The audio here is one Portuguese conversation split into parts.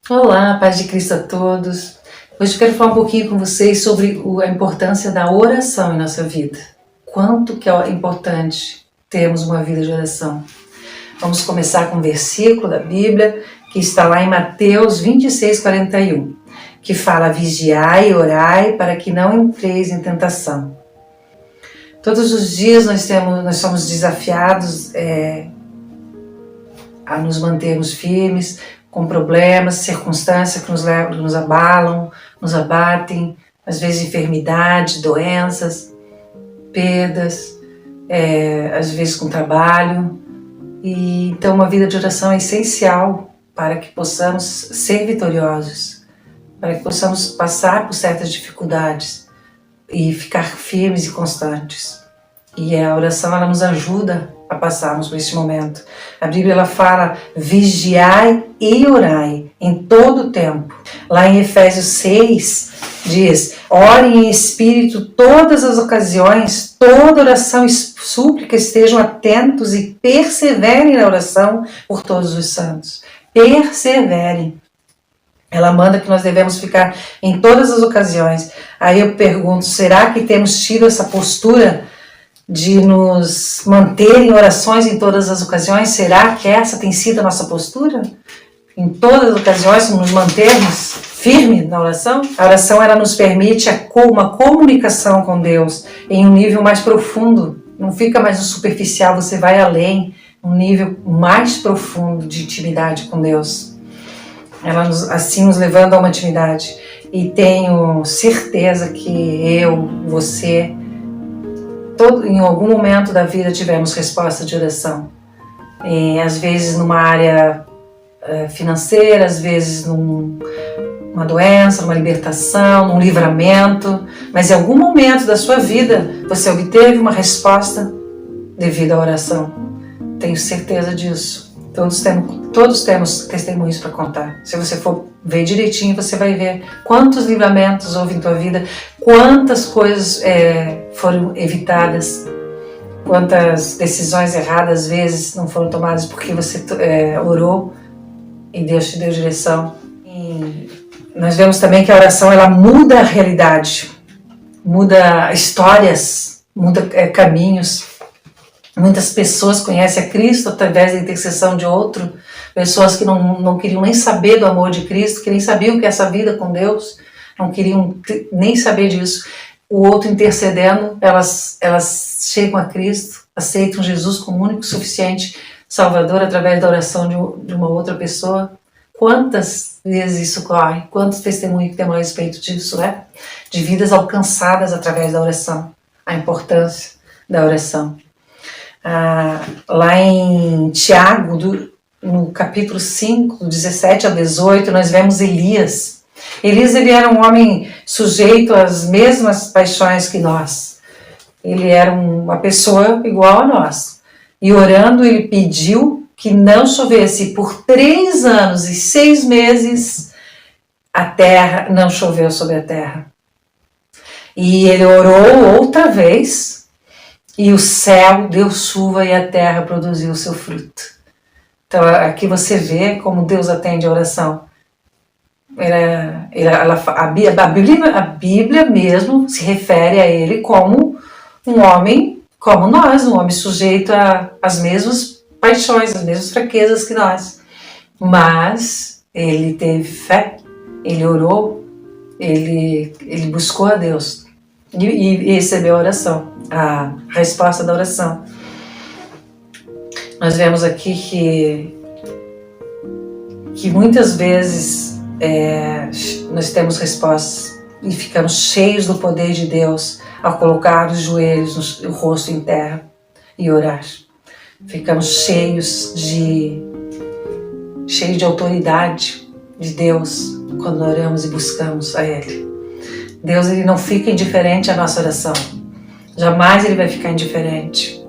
Olá, paz de Cristo a todos. Hoje eu quero falar um pouquinho com vocês sobre a importância da oração em nossa vida. Quanto que é importante termos uma vida de oração. Vamos começar com um versículo da Bíblia que está lá em Mateus 26:41, que fala: vigiai e orai para que não entreis em tentação. Todos os dias nós somos desafiados a nos mantermos firmes, com problemas, circunstâncias que nos abalam, nos abatem, às vezes enfermidade, doenças, perdas, às vezes com trabalho. E então uma vida de oração é essencial para que possamos ser vitoriosos, para que possamos passar por certas dificuldades e ficar firmes e constantes. E a oração, ela nos ajuda a passarmos por esse momento. A Bíblia, ela fala: vigiai e orai em todo o tempo. Lá em Efésios 6 diz: orem em espírito todas as ocasiões, toda oração e súplica estejam atentos e perseverem na oração por todos os santos. Perseverem. Ela manda que nós devemos ficar em todas as ocasiões. Aí eu pergunto, será que temos tido essa postura de nos manter em orações em todas as ocasiões? Será que essa tem sido a nossa postura? Em todas as ocasiões, nos mantermos firmes na oração? A oração, ela nos permite uma comunicação com Deus em um nível mais profundo. Não fica mais no superficial, você vai além, um nível mais profundo de intimidade com Deus. Ela assim nos levando a uma intimidade. E tenho certeza que eu, você, em algum momento da vida tivemos resposta de oração. Às vezes numa área financeira, às vezes numa doença, numa libertação, num livramento, mas em algum momento da sua vida você obteve uma resposta devido à oração. Tenho certeza disso. Todos temos testemunhos para contar. Se você for ver direitinho, você vai ver quantos livramentos houve em tua vida, quantas coisas foram evitadas, quantas decisões erradas às vezes não foram tomadas porque você orou e Deus te deu direção. E nós vemos também que a oração, ela muda a realidade, muda histórias, muda caminhos. Muitas pessoas conhecem a Cristo através da intercessão de outro, pessoas que não queriam nem saber do amor de Cristo, que nem sabiam o que é essa vida com Deus, não queriam nem saber disso. O outro intercedendo, elas chegam a Cristo, aceitam Jesus como único e suficiente Salvador através da oração de uma outra pessoa. Quantas vezes isso ocorre? Quantos testemunhos que temos a respeito disso, né? De vidas alcançadas através da oração. A importância da oração. Lá em Tiago, no capítulo 5, 17 a 18, nós vemos Elias. Elias, ele era um homem sujeito às mesmas paixões que nós. Ele era uma pessoa igual a nós. E orando, ele pediu que não chovesse. Por 3 anos e 6 meses, a terra não choveu sobre a terra. E ele orou outra vez, e o céu deu chuva e a terra produziu o seu fruto. Então aqui você vê como Deus atende a oração. A Bíblia mesmo se refere a ele como um homem como nós, um homem sujeito às mesmas paixões, às mesmas fraquezas que nós. Mas ele teve fé, ele orou, ele buscou a Deus e recebeu a oração, a resposta da oração. Nós vemos aqui que muitas vezes nós temos respostas e ficamos cheios do poder de Deus ao colocar os joelhos, o rosto em terra e orar. Ficamos cheios de autoridade de Deus quando oramos e buscamos a Ele. Deus, ele não fica indiferente à nossa oração. Jamais ele vai ficar indiferente.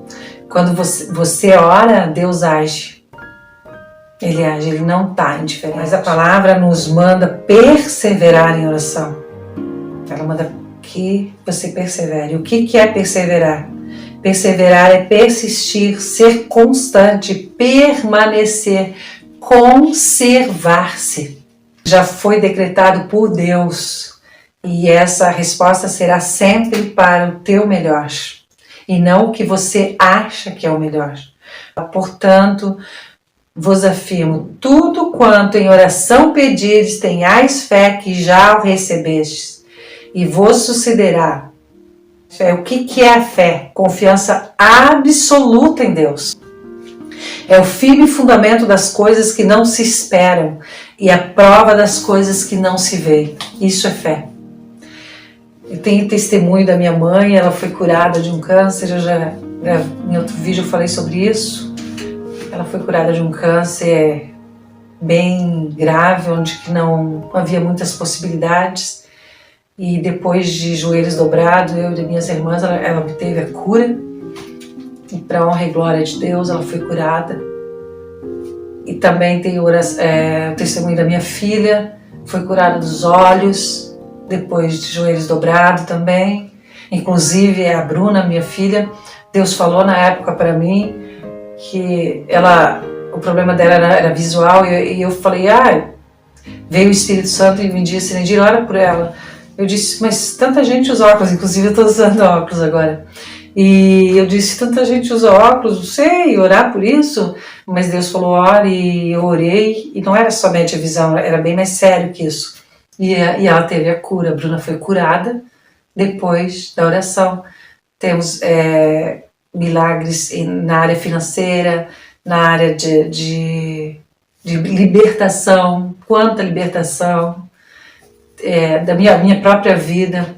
Quando você ora, Deus age. Ele age, ele não está indiferente. Mas a palavra nos manda perseverar em oração. Ela manda que você persevere. O que é perseverar? Perseverar é persistir, ser constante, permanecer, conservar-se. já foi decretado por Deus. E essa resposta será sempre para o teu melhor, e não o que você acha que é o melhor. Portanto, vos afirmo, tudo quanto em oração pedires, tenhais fé que já o recebestes, e vos sucederá. O que é a fé? Confiança absoluta em Deus. É o firme fundamento das coisas que não se esperam e a prova das coisas que não se veem. Isso é fé. Eu tenho testemunho da minha mãe, ela foi curada de um câncer, em outro vídeo eu falei sobre isso. Ela foi curada de um câncer bem grave, onde que não havia muitas possibilidades. E depois de joelhos dobrados, eu e minhas irmãs, ela obteve a cura. E para a honra e glória de Deus, ela foi curada. E também tem o testemunho da minha filha, foi curada dos olhos, depois de joelhos dobrados também. Inclusive a Bruna, minha filha, Deus falou na época para mim que o problema dela era visual, e eu falei, veio o Espírito Santo e me disse, Nedir, ora por ela. Eu disse, mas tanta gente usa óculos, inclusive eu estou usando óculos agora. E eu disse, tanta gente usa óculos, não sei, orar por isso. Mas Deus falou, ore, e eu orei, e não era somente a visão, era bem mais sério que isso. E ela teve a cura, a Bruna foi curada depois da oração. Temos milagres na área financeira, na área de libertação, quanta libertação, da minha própria vida,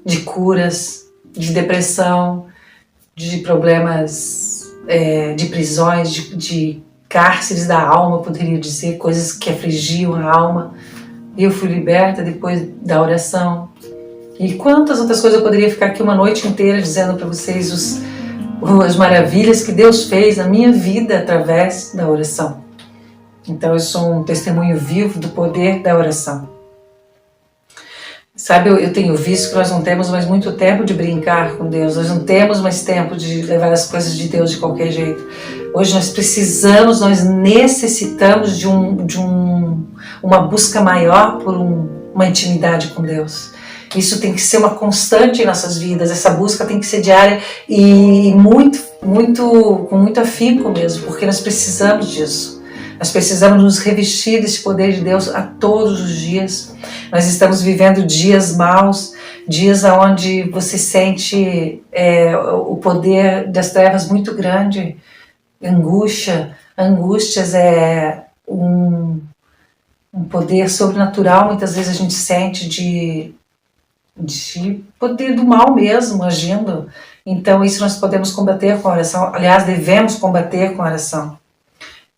de curas, de depressão, de problemas de prisões, de cárceres da alma, poderia dizer, coisas que afligiam a alma. E eu fui liberta depois da oração. E quantas outras coisas eu poderia ficar aqui uma noite inteira dizendo para vocês as maravilhas que Deus fez na minha vida através da oração. Então eu sou um testemunho vivo do poder da oração. Sabe, eu tenho visto que nós não temos mais muito tempo de brincar com Deus, nós não temos mais tempo de levar as coisas de Deus de qualquer jeito. Hoje nós necessitamos de uma busca maior por uma intimidade com Deus. Isso tem que ser uma constante em nossas vidas, essa busca tem que ser diária e com muito afinco mesmo, porque nós precisamos disso. Nós precisamos nos revestir desse poder de Deus a todos os dias. Nós estamos vivendo dias maus, dias onde você sente o poder das trevas muito grande, angústias é um poder sobrenatural, muitas vezes a gente sente de poder do mal mesmo agindo. Então isso nós podemos combater com a oração, aliás, devemos combater com a oração.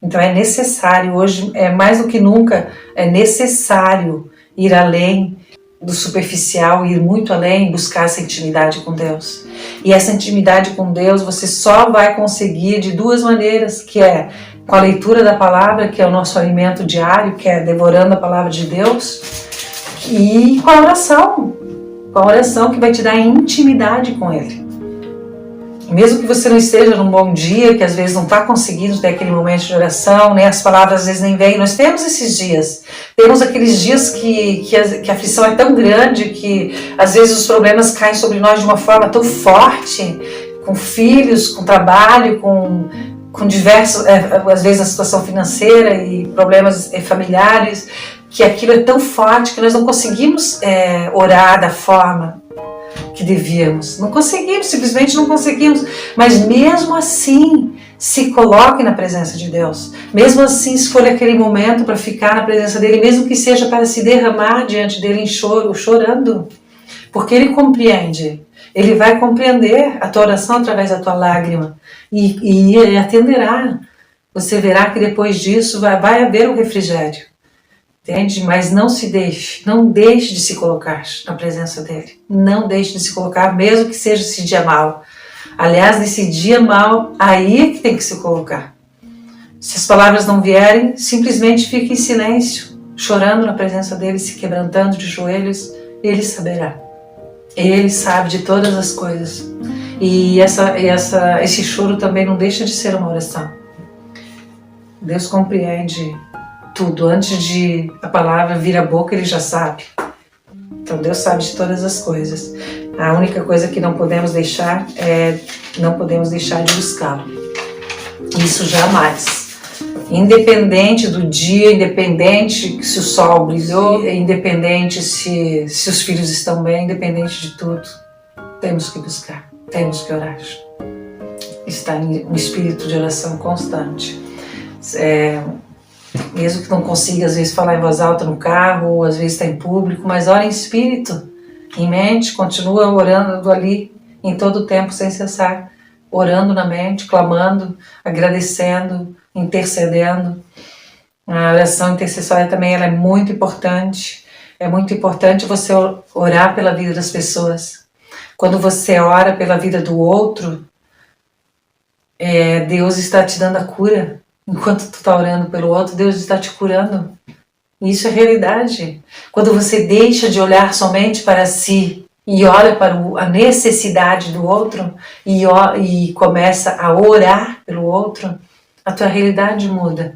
Então é necessário, hoje, mais do que nunca, é necessário ir além do superficial, ir muito além, buscar essa intimidade com Deus. E essa intimidade com Deus você só vai conseguir de duas maneiras, que é com a leitura da palavra, que é o nosso alimento diário, que é devorando a palavra de Deus, e com a oração que vai te dar intimidade com Ele. Mesmo que você não esteja num bom dia, que às vezes não está conseguindo ter aquele momento de oração, nem as palavras às vezes nem vêm, nós temos esses dias. Temos aqueles dias que a aflição é tão grande, que às vezes os problemas caem sobre nós de uma forma tão forte, com filhos, com trabalho, com diversos, às vezes a situação financeira e problemas familiares, que aquilo é tão forte que nós não conseguimos orar da forma que devíamos. Não conseguimos, simplesmente não conseguimos. Mas mesmo assim, se coloque na presença de Deus. Mesmo assim, escolha aquele momento para ficar na presença dEle, mesmo que seja para se derramar diante dEle em choro, chorando. Porque Ele compreende. Ele vai compreender a tua oração através da tua lágrima. E Ele atenderá. Você verá que depois disso vai haver um refrigério. Entende? Mas não deixe de se colocar na presença dEle. Não deixe de se colocar, mesmo que seja esse dia mau. Aliás, nesse dia mau, aí é que tem que se colocar. Se as palavras não vierem, simplesmente fique em silêncio, chorando na presença dEle, se quebrantando de joelhos. Ele saberá. Ele sabe de todas as coisas. E esse choro também não deixa de ser uma oração. Deus compreende tudo. Antes de a palavra vir à boca, Ele já sabe. Então Deus sabe de todas as coisas. A única coisa que não podemos deixar de buscá-lo. Isso jamais. Independente do dia, independente se o sol brilhou, independente se os filhos estão bem, independente de tudo, temos que buscar, temos que orar. Está em um espírito de oração constante. Mesmo que não consiga, às vezes, falar em voz alta no carro, ou às vezes está em público, mas ora em espírito, em mente, continua orando ali, em todo o tempo, sem cessar, orando na mente, clamando, agradecendo, intercedendo. A oração intercessória também ela é muito importante. É muito importante você orar pela vida das pessoas. Quando você ora pela vida do outro, Deus está te dando a cura. Enquanto tu está orando pelo outro, Deus está te curando. Isso é realidade. Quando você deixa de olhar somente para si e olha para a necessidade do outro e começa a orar pelo outro, a tua realidade muda.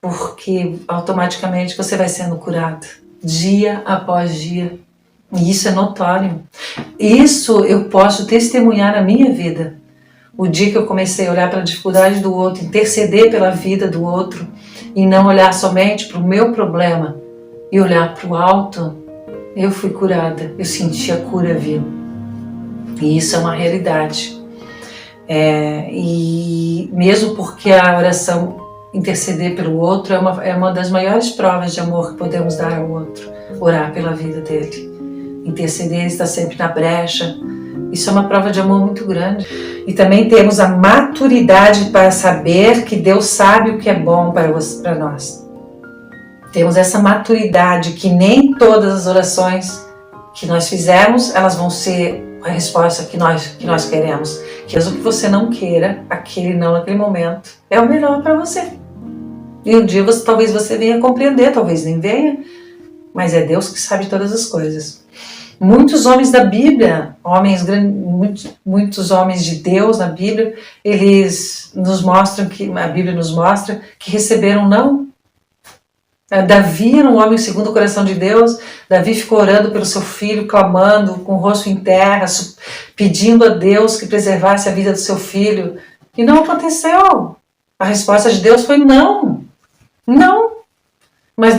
Porque automaticamente você vai sendo curado, dia após dia. E isso é notório. Isso eu posso testemunhar na minha vida. O dia que eu comecei a olhar para a dificuldade do outro, interceder pela vida do outro e não olhar somente para o meu problema e olhar para o alto, eu fui curada, eu senti a cura vir. E isso é uma realidade. E mesmo porque a oração interceder pelo outro é uma das maiores provas de amor que podemos dar ao outro, orar pela vida dele. Interceder, estar sempre na brecha. Isso é uma prova de amor muito grande. E também temos a maturidade para saber que Deus sabe o que é bom para nós. Temos essa maturidade que nem todas as orações que nós fizemos, elas vão ser a resposta que nós queremos. Que mesmo que você não queira, aquele não naquele momento, é o melhor para você. E um dia talvez você venha compreender, talvez nem venha, mas é Deus que sabe todas as coisas. Muitos homens da Bíblia, muitos homens de Deus na Bíblia, eles nos mostram a Bíblia nos mostra que receberam não. Davi era um homem segundo o coração de Deus. Davi ficou orando pelo seu filho, clamando com o rosto em terra, pedindo a Deus que preservasse a vida do seu filho. E não aconteceu. A resposta de Deus foi não. Não. Mas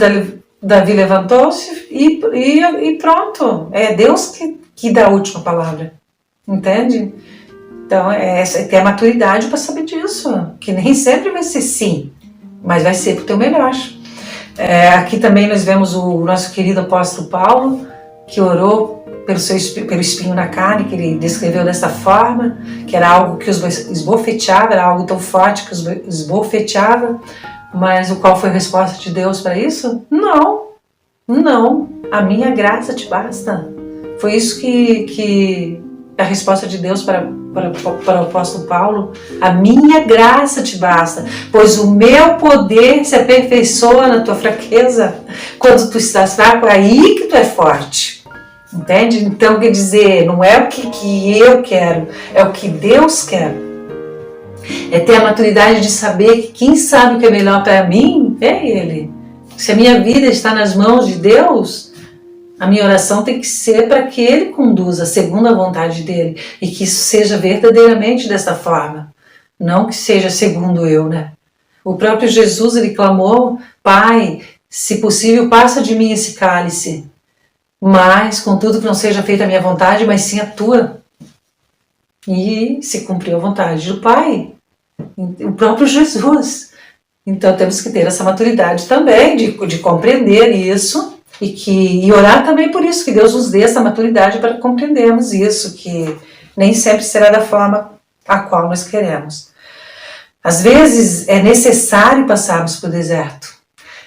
Davi levantou-se e pronto. É Deus que dá a última palavra. Entende? Então, ter a maturidade para saber disso. Que nem sempre vai ser sim, mas vai ser para o teu melhor. Aqui também nós vemos o nosso querido apóstolo Paulo, que orou pelo espinho na carne, que ele descreveu dessa forma, que era algo que os esbofeteava, era algo tão forte que os esbofeteava. Mas qual foi a resposta de Deus para isso? Não, a minha graça te basta. Foi isso que a resposta de Deus para o apóstolo Paulo. A minha graça te basta, pois o meu poder se aperfeiçoa na tua fraqueza. Quando tu estás fraco, é aí que tu é forte. Entende? Então quer dizer, não é o que eu quero, é o que Deus quer. É ter a maturidade de saber que quem sabe o que é melhor para mim é Ele. Se a minha vida está nas mãos de Deus, a minha oração tem que ser para que Ele conduza segundo a vontade dEle e que isso seja verdadeiramente dessa forma, não que seja segundo eu, né? O próprio Jesus, ele clamou: Pai, se possível, passa de mim esse cálice, mas contudo que não seja feita a minha vontade, mas sim a tua. E se cumpriu a vontade do Pai, o próprio Jesus. Então temos que ter essa maturidade também de compreender isso e orar também por isso, que Deus nos dê essa maturidade para compreendermos isso, que nem sempre será da forma a qual nós queremos. Às vezes é necessário passarmos por deserto.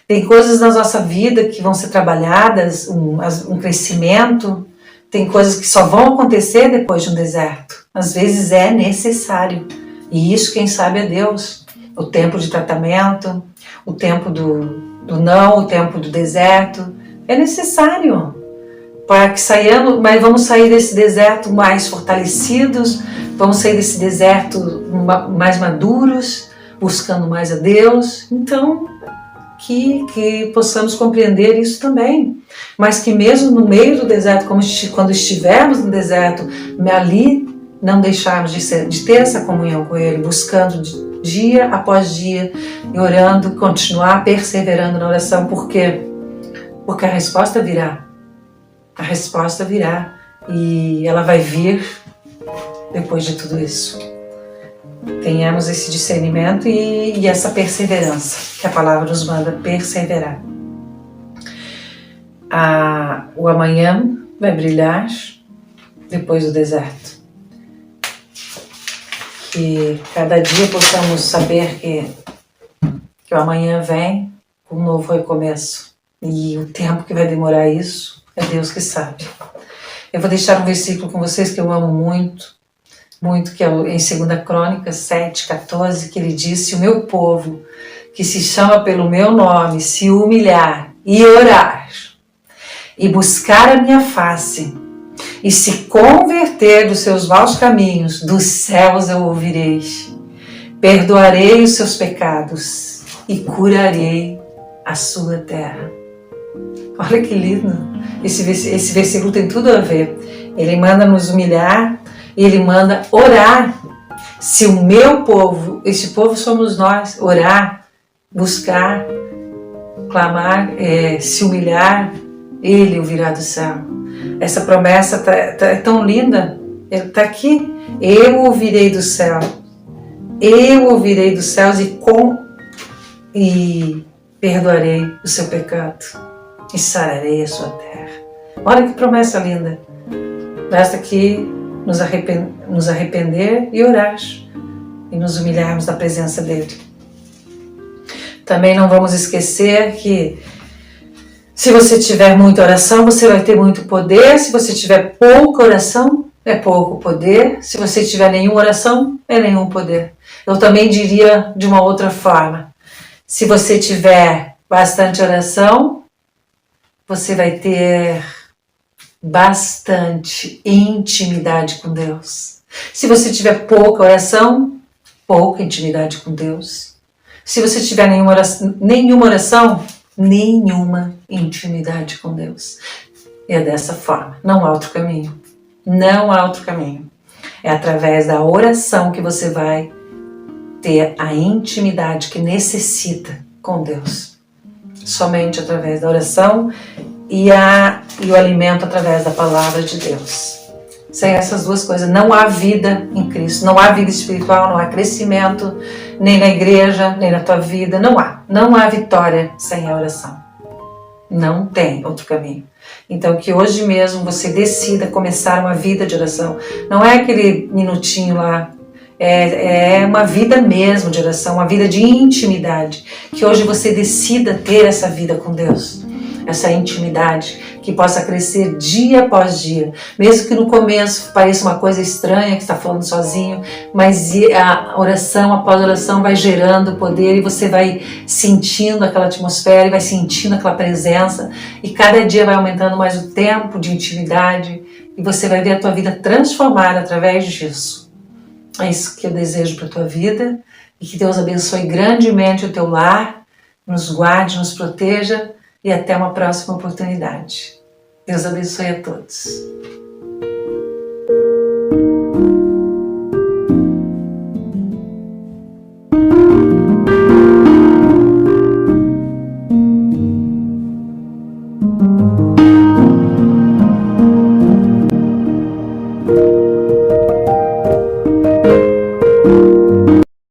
Tem coisas na nossa vida que vão ser trabalhadas, um crescimento. Tem coisas que só vão acontecer depois de um deserto. Às vezes é necessário. E isso quem sabe é Deus. O tempo de tratamento, o tempo do não, o tempo do deserto. É necessário. Para que saiamos, mas vamos sair desse deserto mais fortalecidos, vamos sair desse deserto mais maduros, buscando mais a Deus. Então, que possamos compreender isso também. Mas que mesmo no meio do deserto, quando estivermos no deserto, ali não deixarmos de ter essa comunhão com Ele, buscando dia após dia, e orando, continuar perseverando na oração. Por quê? Porque a resposta virá. A resposta virá. E ela vai vir depois de tudo isso. Tenhamos esse discernimento e essa perseverança, que a palavra nos manda perseverar. O amanhã vai brilhar depois do deserto. Que cada dia possamos saber que o amanhã vem com um novo recomeço. E o tempo que vai demorar isso, é Deus que sabe. Eu vou deixar um versículo com vocês que eu amo muito, que é em 2 Crônicas 7:14, que ele diz: se o meu povo, que se chama pelo meu nome, se humilhar e orar, e buscar a minha face, e se converter dos seus maus caminhos, dos céus eu ouvirei, perdoarei os seus pecados e curarei a sua terra. Olha que lindo, esse versículo tem tudo a ver. Ele manda nos humilhar e ele manda orar. Se o meu povo, esse povo somos nós, orar, buscar, clamar, se humilhar, ele ouvirá do céu. Essa promessa é tão linda, está aqui. Eu ouvirei do céu, eu ouvirei dos céus e perdoarei o seu pecado e sararei a sua terra. Olha que promessa linda. Basta que nos arrepender e orar e nos humilharmos na presença dele. Também não vamos esquecer que se você tiver muita oração, você vai ter muito poder. Se você tiver pouca oração, é pouco poder. Se você tiver nenhuma oração, é nenhum poder. Eu também diria de uma outra forma. Se você tiver bastante oração, você vai ter bastante intimidade com Deus. Se você tiver pouca oração, pouca intimidade com Deus. Se você tiver nenhuma oração, nenhuma intimidade com Deus. É dessa forma, não há outro caminho. Não há outro caminho. É através da oração que você vai ter a intimidade que necessita com Deus. Somente através da oração e o alimento através da palavra de Deus. Sem essas duas coisas, não há vida em Cristo, não há vida espiritual, não há crescimento, nem na igreja, nem na tua vida, não há. Não há vitória sem a oração. Não tem outro caminho. Então que hoje mesmo você decida começar uma vida de oração. Não é aquele minutinho lá, é uma vida mesmo de oração, uma vida de intimidade. Que hoje você decida ter essa vida com Deus. Essa intimidade que possa crescer dia após dia, mesmo que no começo pareça uma coisa estranha que está falando sozinho, mas a oração após oração vai gerando poder e você vai sentindo aquela atmosfera e vai sentindo aquela presença e cada dia vai aumentando mais o tempo de intimidade e você vai ver a tua vida transformada através disso. É isso que eu desejo para a tua vida e que Deus abençoe grandemente o teu lar, nos guarde, nos proteja. E até uma próxima oportunidade. Deus abençoe a todos.